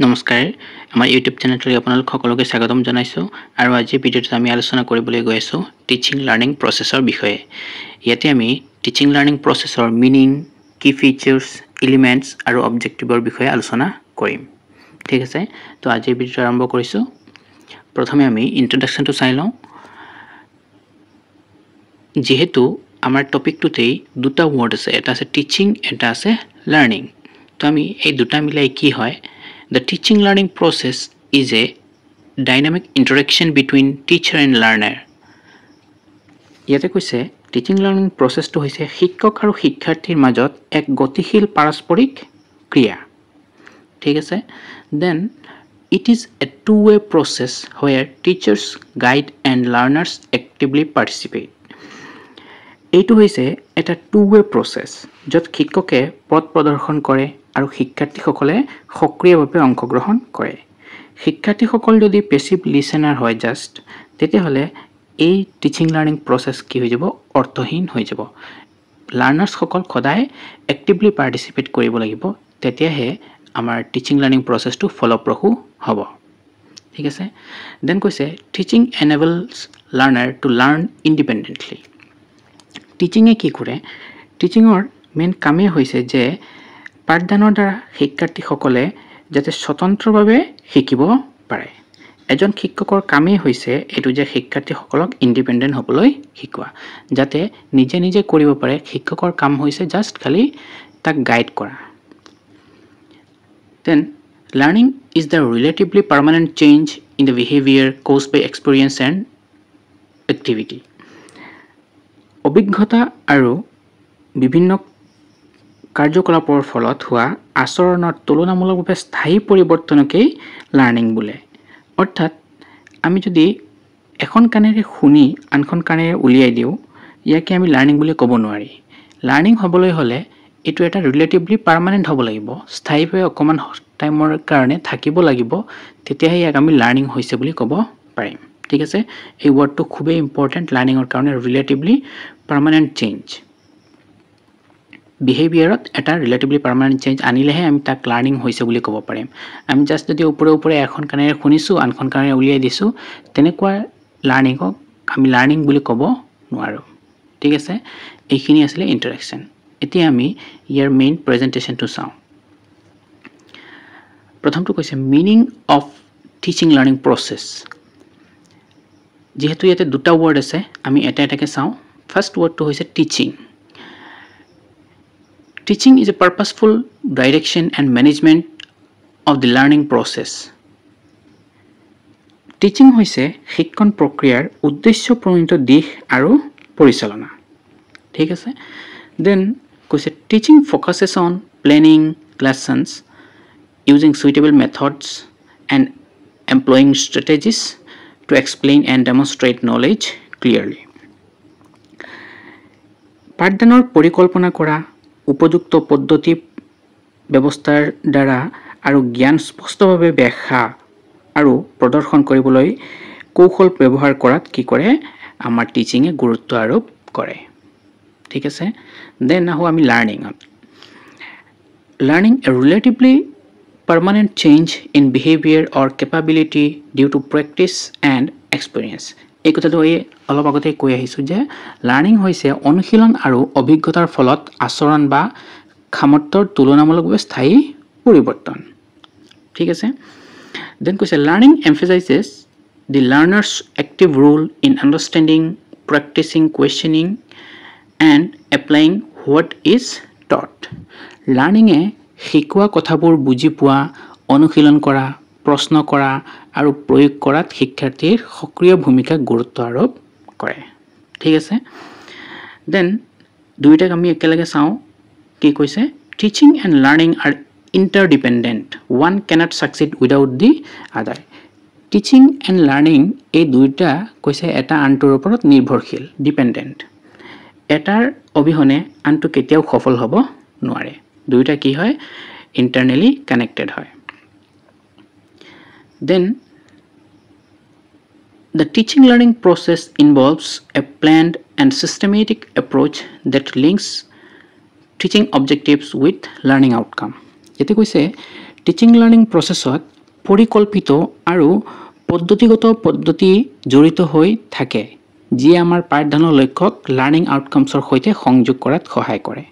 নমস্কাৰ আমাৰ ইউটিউব চেনেলটোলৈ আপোনালোক সকলোকে স্বাগতম জনাইছো আৰু আজি ভিডিঅ'টোত আমি আলোচনা কৰিবলৈ গৈ আছো টিচিং লাৰ্নিং প্ৰচেছৰ বিষয়ে। ইয়াতে আমি টিচিং লাৰ্নিং প্ৰচেছৰ মিনিং, কি ফিচাৰ্ছ, এলিমেণ্টছ আৰু অবজেক্টিভৰ বিষয়ে আলোচনা কৰিম। ঠিক আছে, তো আজি ভিডিঅ'টো আৰম্ভ কৰিছো। প্ৰথমে আমি ইন্ট্ৰডাকচনটো চাই লওঁ। যেহেতু আমাৰ টপিকটোতেই দুটা ওয়াৰ্ড আছে, এটা আছে টিচিং, এটা আছে লাৰ্নিং। তো আমি এই দুটা মিলাই কি হয়, the teaching learning process is a dynamic interaction between teacher and learner. ইয়াতে কৈছে টিচিং লাৰ্নিং প্ৰচেছটো হৈছে শিক্ষক আৰু শিক্ষাৰ্থীৰ মাজত এক গতিশীল পাৰস্পৰিক ক্ৰিয়া। ঠিক আছে, then it is a two-way process where teachers guide and learners actively participate. এইটো হৈছে এটা two-way process য'ত শিক্ষকে পথ প্ৰদৰ্শন কৰে আৰু শিক্ষাৰ্থীসকলে সক্ৰিয়ভাৱে অংশগ্ৰহণ কৰে। শিক্ষাৰ্থীসকল যদি পেছিভ লিসেনাৰ হয় জাস্ট, তেতিয়াহ'লে এই টিচিং লাৰ্নিং প্ৰচেছ কি হৈ যাব, অৰ্থহীন হৈ যাব। লাৰ্নাৰ্ছসকল সদায় এক্টিভলি পাৰ্টিচিপেট কৰিব লাগিব, তেতিয়াহে আমাৰ টিচিং লাৰ্নিং প্ৰচেছটো ফলপ্ৰসূ হ'ব। ঠিক আছে, দেন কৈছে teaching enables learner to learn independently. টিচিঙে কি কৰে, টিচিঙৰ মেইন কামেই হৈছে যে পাঠদানৰ দ্বাৰা শিক্ষাৰ্থীসকলে যাতে স্বতন্ত্ৰভাৱে শিকিব পাৰে। এজন শিক্ষকৰ কামেই হৈছে এইটো যে শিক্ষাৰ্থীসকলক ইণ্ডিপেণ্ডেণ্ট হ'বলৈ শিকোৱা, যাতে নিজে নিজে কৰিব পাৰে। শিক্ষকৰ কাম হৈছে জাষ্ট খালি তাক গাইড কৰা। Then learning is the relatively permanent change in the behaviour caused by experience and activity. অভিজ্ঞতা আৰু বিভিন্ন কাৰ্যকলাপৰ ফলত হোৱা আচৰণৰ তুলনামূলকভাৱে স্থায়ী পৰিৱৰ্তনকেই লাৰ্নিং বোলে। অৰ্থাৎ আমি যদি এখন কাণেৰে শুনি আনখন কাণেৰে উলিয়াই দিওঁ, ইয়াকে আমি লাৰ্নিং বুলি ক'ব নোৱাৰি। লাৰ্নিং হ'বলৈ হ'লে এইটো এটা ৰিলেটিভলি পাৰ্মানেণ্ট হ'ব লাগিব, স্থায়ীভাৱে অকণমান টাইমৰ কাৰণে থাকিব লাগিব, তেতিয়াহে ইয়াক আমি লাৰ্নিং হৈছে বুলি ক'ব পাৰিম। ঠিক আছে, এই ৱৰ্ডটো খুবেই ইম্পৰ্টেণ্ট লাৰ্নিঙৰ কাৰণে, ৰিলেটিভলি পাৰ্মানেণ্ট চেঞ্জ। বিহেভিয়াৰত এটা ৰিলেটিভলি পাৰ্মানেণ্ট চেঞ্জ আনিলেহে আমি তাক লাৰ্নিং হৈছে বুলি ক'ব পাৰিম। আমি জাষ্ট যদি ওপৰে ওপৰে এখন কাণেৰে শুনিছোঁ আনখন কাণেৰে উলিয়াই দিছোঁ, তেনেকুৱা লাৰ্নিঙক আমি লাৰ্নিং বুলি ক'ব নোৱাৰোঁ। ঠিক আছে, এইখিনি আছিলে ইন্ট্ৰডাকচন। এতিয়া আমি ইয়াৰ মেইন প্ৰেজেণ্টেশ্যনটো চাওঁ। প্ৰথমটো কৈছে meaning of teaching learning process. যেহেতু ইয়াতে দুটা ৱৰ্ড আছে, আমি এটা এটাকে চাওঁ। ফাৰ্ষ্ট ৱৰ্ডটো হৈছে teaching. Teaching is a purposeful direction and management of the learning process. Teaching হৈছে শিক্ষণ প্ৰক্ৰিয়াৰ উদ্দেশ্যপ্ৰণীত দিশ আৰু পৰিচালনা। ঠিক আছে, দেন কৈছে teaching focuses on planning lessons using suitable methods and employing strategies to explain and demonstrate knowledge clearly. পাঠদানৰ পৰিকল্পনা কৰা, উপযুক্ত পদ্ধতি ব্যৱস্থাৰ দ্বাৰা আৰু জ্ঞান স্পষ্টভাৱে ব্যাখ্যা আৰু প্ৰদৰ্শন কৰিবলৈ কৌশল ব্যৱহাৰ কৰাত কি কৰে, আমাৰ টিচিঙে গুৰুত্ব আৰোপ কৰে। ঠিক আছে, দেন আহোঁ আমি লাৰ্নিঙত। Learning a relatively permanent change in behaviour or capability due to practice and experience. এই কথাটো অলপ আগতে কৈ আহিছোঁ যে লাৰ্নিং হৈছে অনুশীলন আৰু অভিজ্ঞতাৰ ফলত আচৰণ বা সামৰ্থ্যৰ তুলনামূলকভাৱে স্থায়ী পৰিৱৰ্তন। ঠিক আছে, দেন কৈছে learning emphasizes the learners active role in understanding, practicing, questioning and applying what is taught. লাৰ্নিঙে শিকোৱা কথাবোৰ বুজি পোৱা, অনুশীলন কৰা, প্ৰশ্ন কৰা আৰু প্ৰয়োগ কৰাত শিক্ষাৰ্থীৰ সক্ৰিয় ভূমিকাক গুৰুত্ব আৰোপ কৰে। ঠিক আছে, দেন দুইটাক আমি একেলগে চাওঁ। কি কৈছে, teaching and learning are interdependent, one cannot succeed without the other. Teaching and learning এই দুইটা কৈছে এটা আনটোৰ ওপৰত নিৰ্ভৰশীল, ডিপেণ্ডেণ্ট। এটাৰ অবিহনে আনটো কেতিয়াও সফল হ'ব নোৱাৰে। দুইটা কি হয়, ইণ্টাৰনেলি কানেক্টেড হয়। Then the teaching learning process involves a planned and systematic approach that links teaching objectives with learning outcome. যেতে কৈছে টিচিং লাৰ্ণিং প্ৰচেছত পৰিকল্পিত আৰু পদ্ধতিগত পদ্ধতি জড়িত হৈ থাকে যিয়ে আমাৰ পাঠদানৰ লক্ষ্যক লাৰ্ণিং আউটকামছৰ সৈতে সংযোগ কৰাত সহায় কৰে।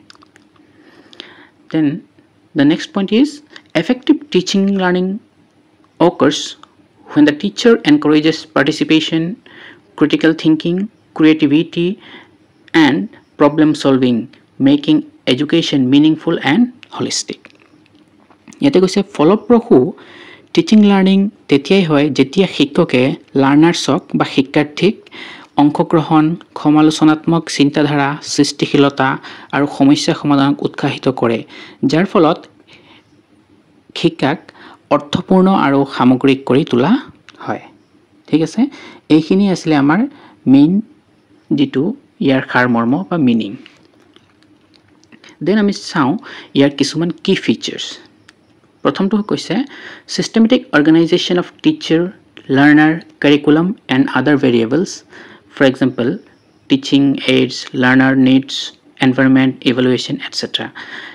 Then the next point is effective teaching learning occurs when the teacher encourages participation, critical thinking, creativity, and problem solving, making education meaningful and holistic. ইয়াতে কৈছে ফলপ্ৰসূ টিচিং লাৰ্ণিং তেতিয়াই হয় যেতিয়া শিক্ষকে লাৰ্ণাৰ্ছক বা শিক্ষাৰ্থীক অংশগ্ৰহণ, সমালোচনাত্মক চিন্তাধাৰা, সৃষ্টিশীলতা আৰু সমস্যা সমাধানক উৎসাহিত কৰে, যাৰ ফলত শিক্ষাক অৰ্থপূৰ্ণ আৰু সামগ্ৰিক কৰি তোলা হয়। ঠিক আছে, এইখিনি আছিলে আমাৰ মেইন যেটো ইয়াৰ সাৰমৰ্ম বা মিনিং। দেন আমি চাওঁ ইয়াৰ কিছুমান কি ফিচাৰ্ছ। প্ৰথমটো কৈছে systematic organization of teacher, learner, curriculum and other variables, for example teaching aids, learner needs, environment, evaluation, etc.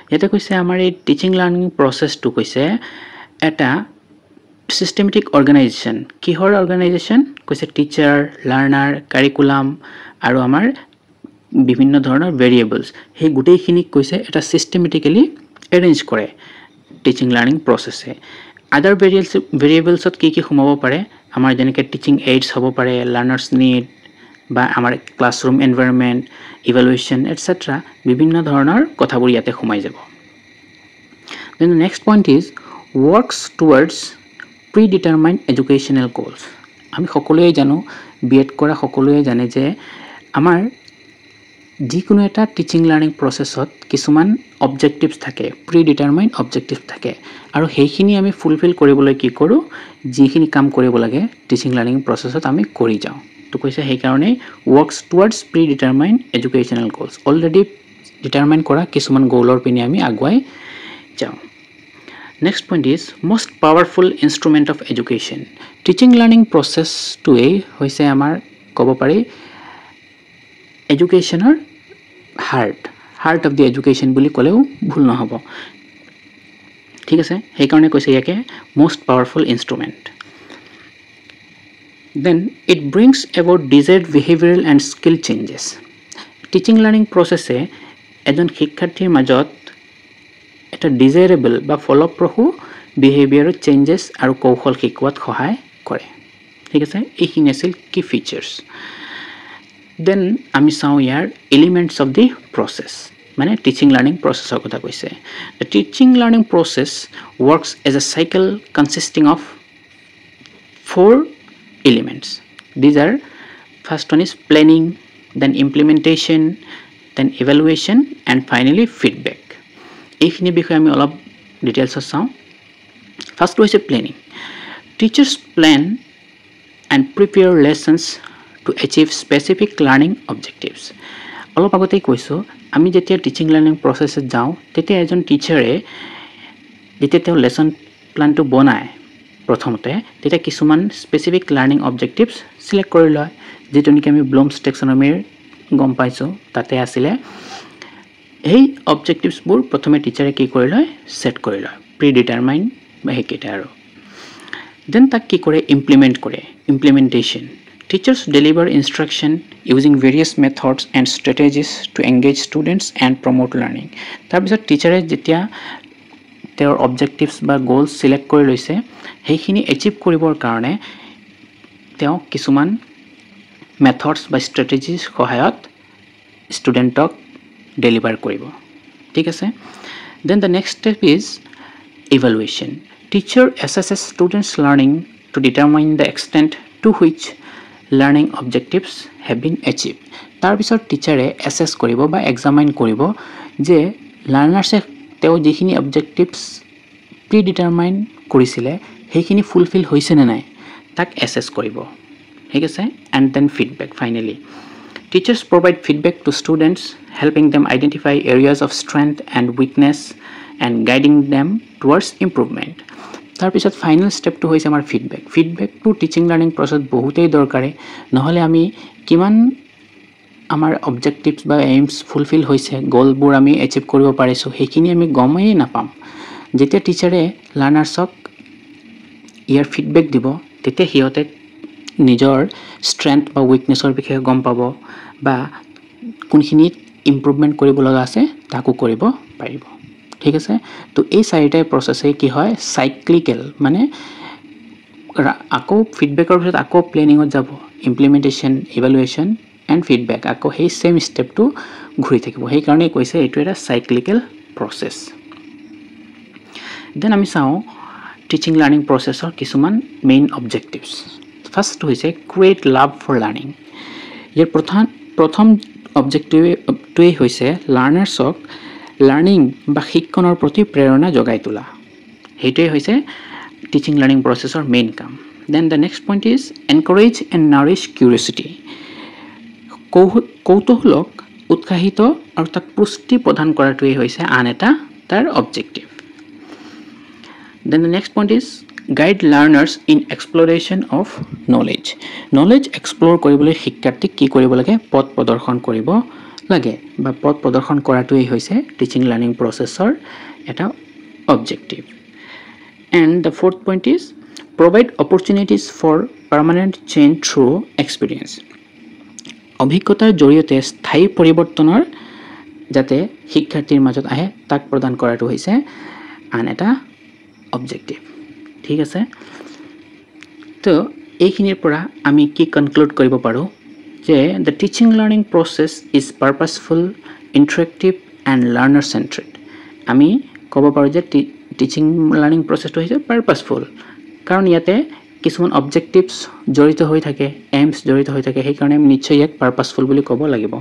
ইয়াতে কৈছে আমাৰ এই টিচিং লাৰ্ণিং প্ৰচেছটো কৈছে এটা systematic organization। কিহৰ organization? কৈছে টিচাৰ, লাৰ্নাৰ, কাৰিকুলাম আৰু আমাৰ বিভিন্ন ধৰণৰ ভেৰিয়েবলছ, সেই গোটেইখিনিক কৈছে এটা systematically arrange কৰে টিচিং লাৰ্ণিং প্ৰচেছে। আদাৰ ভেৰিয়েবলছত কি সোমাব পাৰে? আমাৰ যেনেকৈ টিচিং এইডছ হ'ব পাৰে, লাৰ্নাৰ্ছ নিড বা আমাৰ ক্লাছৰুম এনভাইৰনমেণ্ট, ইভালুৱেশ্যন এটচেট্ৰা, বিভিন্ন ধৰণৰ কথাবোৰ ইয়াতে সোমাই যাব। Then the next point is works towards predetermined educational goals. আমি সকলোৱে জানো, বিএড কৰা সকলোৱে জানে যে আমাৰ যিকোনো এটা টিচিং লাৰ্ণিং প্ৰচেছত কিছুমান অবজেক্টিভছ থাকে, প্ৰি ডিটাৰমাইণ্ড অবজেক্টিভ থাকে, আৰু সেইখিনি আমি ফুলফিল কৰিবলৈ কি কৰোঁ, যিখিনি কাম কৰিব লাগে টিচিং লাৰ্ণিং প্ৰচেছত আমি কৰি যাওঁ। তো কৈছে সেইকাৰণে works towards predetermined educational goals, already determine কৰা কিছুমান গ'লৰ পিনে আমি আগুৱাই যাওঁ। Next point is most powerful instrument of education. Teaching learning প্ৰচেছটোৱেই হৈছে আমাৰ ক'ব পাৰি এডুকেশ্যনৰ হাৰ্ট অফ দি এডুকেশ্যন বুলি ক'লেও ভুল নহ'ব। ঠিক আছে, সেইকাৰণে কৈছে ইয়াকে most powerful instrument. Then it brings about desired behavioural and skill changes. Teaching learning প্ৰচেছে এজন শিক্ষাৰ্থীৰ মাজত এটা ডিজায়াৰেবল বা ফলপ্ৰসূ বিহেভিয়াৰৰ চেঞ্জেছ আৰু কৌশল শিকোৱাত সহায় কৰে। ঠিক আছে, এইখিনি আছিল কি ফিচাৰ্ছ। দেন আমি চাওঁ ইয়াৰ এলিমেণ্টছ অফ দি প্ৰচেছ, মানে টিচিং লাৰ্ণিং প্ৰচেছৰ কথা কৈছে। The teaching learning process works as a cycle consisting of 4 elements. These are, first one is planning, then implementation, then evaluation, and finally feedback. এইখিনি বিষয়ে আমি অলপ ডিটেইলছত চাওঁ। ফাৰ্ষ্ট হৈছে planning. Teachers plan and prepare lessons to achieve specific learning objectives. অলপ আগতেই কৈছোঁ, আমি যেতিয়া টিচিং লাৰ্ণিং প্ৰচেছত যাওঁ তেতিয়া এজন টিচাৰে যেতিয়া তেওঁ লেচন প্লানটো বনায় প্ৰথমতে, তেতিয়া কিছুমান স্পেচিফিক লাৰ্ণিং অবজেক্টিভছ চিলেক্ট কৰি লয়, যিটো নেকি আমি ব্লুমছ টেক্সনমিৰ গম পাইছোঁ তাতে আছিলে। সেই অবজেক্টিভছবোৰ প্ৰথমে টিচাৰে কি কৰি লয়, ছেট কৰি লয়, প্ৰি ডিটাৰমাইন বা সেইকেইটা আৰু। দেন তাক কি কৰে, ইমপ্লিমেণ্ট কৰে, implementation. Teachers deliver instruction using various methods and strategies to engage students and promote learning. তাৰপিছত টিচাৰে যেতিয়া তেওঁৰ অবজেক্টিভছ বা গ'লছ চিলেক্ট কৰি লৈছে, সেইখিনি এচিভ কৰিবৰ কাৰণে তেওঁ কিছুমান মেথডছ বা ষ্ট্ৰেটেজিৰ সহায়ত ষ্টুডেণ্টক ডেলিভাৰ কৰিব। ঠিক আছে, then the next step is evaluation. Teacher assesses students learning to determine the extent to which learning objectives have been achieve. তাৰপিছত টিচাৰে এছেছ কৰিব বা এক্সামাইন কৰিব যে লাৰ্ণাৰ্ছে তেওঁ যিখিনি অবজেক্টিভছ প্ৰি ডিটাৰমাইন কৰিছিলে সেইখিনি ফুলফিল হৈছে নে নাই তাক এছেছ কৰিব। ঠিক আছে, and then feedback. Finally teachers provide feedback to students, helping them identify areas of strength and weakness and guiding them towards improvement. তাৰপিছত ফাইনেল ষ্টেপটো হৈছে আমাৰ ফিডবেক। ফিডবেকটো টিচিং লাৰ্ণিং প্ৰচেছত বহুতেই দৰকাৰী, নহ'লে আমি কিমান আমাৰ অবজেক্টিভছ বা এইমছ ফুলফিল হৈছে, গ'লবোৰ আমি এচিভ কৰিব পাৰিছোঁ, সেইখিনি আমি গমেই নাপাম। যেতিয়া টিচাৰে লাৰ্নাৰ্ছক ইয়াৰ ফিডবেক দিব তেতিয়া সিহঁতে নিজৰ ষ্ট্ৰেংথ বা উইকনেছৰ বিষয়ে গম পাব বা কোনখিনিত ইম্প্ৰুভমেণ্ট কৰিব লগা আছে তাকো কৰিব পাৰিব ঠিক আছে তো এই চাৰিটা প্ৰসেসে কি হয় সাইক্লিক্যাল মানে আকৌ ফিডবেকৰ পিছত আকৌ প্লেনিঙত যাব ইমপ্লিমেন্টেশন ইভালুৱেচন এণ্ড ফিডবেক আকৌ সেই সেম ষ্টেপটো ঘূৰি থাকিব সেই কাৰণে কৈছে এইটো এটা সাইক্লিক্যাল প্ৰসেস দেন আমি চাও টিচিং লাৰ্নিং প্ৰসেসৰ কিছুমান মেইন অবজেক্টিভস ফাৰ্স্ট হৈছে ক্ৰিয়েট লাভ ফৰ লাৰ্নিং ইয়াৰ প্ৰথম অবজেক্টিভটোৱে হৈছে লাৰ্নাৰ্ছক লাৰ্নিং বা শিক্ষণৰ প্ৰতি প্ৰেৰণা জগাই তোলা হেইটোৱে হৈছে টিচিং লাৰ্নিং প্ৰসেসৰ মেইন কাম then the next point is encourage and nourish curiosity কৌতূহলক উৎসাহিত আৰু তাক পুষ্টি প্ৰদান কৰাটোৱে হৈছে আন এটা তাৰ objective then the next point is guide learners in exploration of knowledge explore কৰিবলৈ শিক্ষাৰ্থীক কি কৰিব লাগে পথ প্ৰদৰ্শন কৰিব লাগে বা পথ প্ৰদৰ্শন কৰাটোই হৈছে টিচিং লাৰ্নিং প্ৰসেসৰ এটা objective and the fourth point is provide opportunities for permanent change through experience অভিজ্ঞতাৰ জৰিয়তে স্থায়ী পৰিৱৰ্তনৰ যাতে শিক্ষাৰ্থীৰ মাজত আহে তাক প্ৰদান কৰাটো হৈছে আন এটা অবজেক্টিভ ঠিক আছে তো এইখিনিৰ পৰা আমি কি কনক্লুড কৰিব পাৰো যে the teaching learning process is purposeful interactive and learner centered আমি ক'ব পাৰো যে টিচিং লাৰ্নিং প্ৰসেসটো হৈছে পাৰপাসফুল কাৰণ ইয়াতে কিছুমান অবজেক্টিভস জড়িত হৈ থাকে এইমছ জড়িত হৈ থাকে সেই কাৰণে আমি নিশ্চয় ইয়াক পাৰপাসফুল বুলি ক'ব লাগিব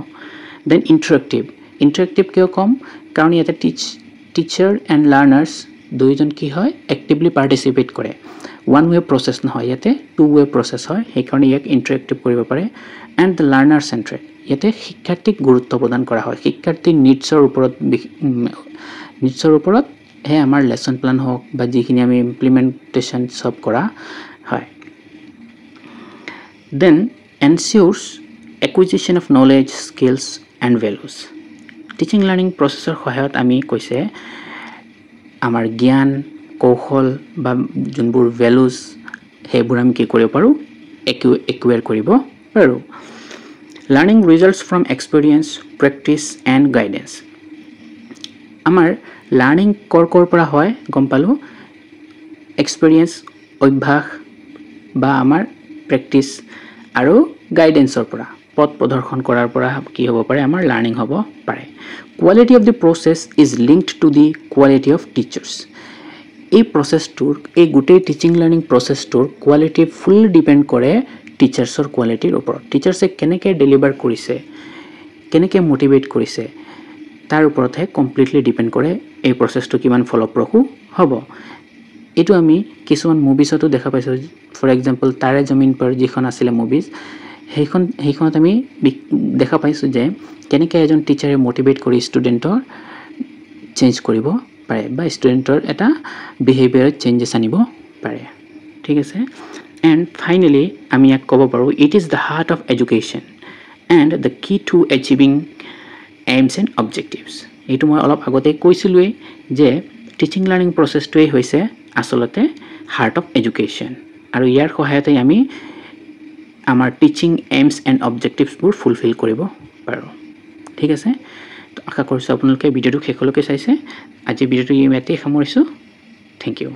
দেন ইন্টাৰেক্টিভ কিয় কম কাৰণ ইয়াতে টিচাৰ এণ্ড লাৰ্নাৰ্ছ দুইজন কি হয় এক্টিভলি পাৰ্টিসিপেট কৰে ওয়ান ওয়ে প্ৰসেস নহয় ইয়াতে টু ওয়ে প্ৰসেস হয় সেই কাৰণে ইয়াক ইন্টাৰেক্টিভ কৰিব পাৰে এণ্ড দ্য লাৰ্নাৰ চেন্ট্ৰেড ইয়াতে শিক্ষাৰ্থীক গুৰুত্ব প্ৰদান কৰা হয় শিক্ষাৰ্থীৰ নিডছৰ ওপৰত হে আমাৰ লেসন প্ল্যান হওক বা যিখিনি আমি ইমপ্লিমেন্টেশন সব কৰা হয় then ensures acquisition of knowledge skills and values teaching learning প্ৰসেসৰ সহায়ত আমি কৈছে আমাৰ জ্ঞান কৌশল বা যোনবোৰ ভ্যালুজ হেবোৰ আমি কি কৰিব পাৰো একুয়াৰ কৰিব পাৰো learning results from experience practice and guidance আমাৰ লাৰ্নিং কৰ পৰা হয় গম পালো এক্সপেৰিয়েন্স অভ্যাস বা আমাৰ প্ৰেক্টিস আৰু গাইডেন্সৰ পৰা পথ প্ৰদৰ্শন কৰাৰ পৰা কি হ'ব পাৰে আমাৰ লাৰ্নিং হ'ব পাৰে quality of the process is linked to the quality of teachers এই প্ৰসেসটোৰ এই গোটেই টিচিং লাৰ্নিং প্ৰসেসটোৰ কোৱালিটি ফুল ডিপেন্ড কৰে টিচাৰ্ছৰ কোৱালিটিৰ ওপৰত টিচাৰ্ছে কেনেকৈ ডেলিভাৰ কৰিছে কেনেকৈ মোটিভেট কৰিছে তাৰ ওপৰতহে কমপ্লিটলি ডিপেন্ড কৰে এই প্ৰসেসটো কিমান ফলপ্ৰসূ হ'ব এটো আমি কিছুমান মুভিছতো দেখা পাইছো ফৰ এক্সাম্পল তাৰে জমিন پر যিখন আছিল মুভিজ সেইখনত আমি দেখা পাইছো যে কেনেকৈ এজন টিচাৰে মোটিভেট কৰি ষ্টুডেন্টৰ চেঞ্জ কৰিব পাৰে বা ষ্টুডেন্টৰ এটা বিহেভিয়াৰ চেঞ্জেস আনিব পাৰে ঠিক আছে এণ্ড ফাইনালি আমি ইয়াক ক'ব পাৰো it is the heart of education and the কি টু এচিভিং এইমছ এণ্ড অবজেক্টিভছ এইটো মই অলপ আগতে কৈছিলোৱেই যে টিচিং লাৰ্নিং প্ৰসেসটোৱে হৈছে আসলতে হাৰ্ট অফ এডুকেশ্যন আৰু ইয়াৰ সহায়তে আমি আমাৰ টিচিং এইমছ এণ্ড অবজেক্টিভছবোৰ ফুলফিল কৰিব পাৰো ঠিক আছে তো আশা কৰিছো আপোনালোকে ভিডিওটো শেষলৈকে চাইছে আজি ভিডিওটো ইয়াতে সামৰিছো থ্যাংক ইউ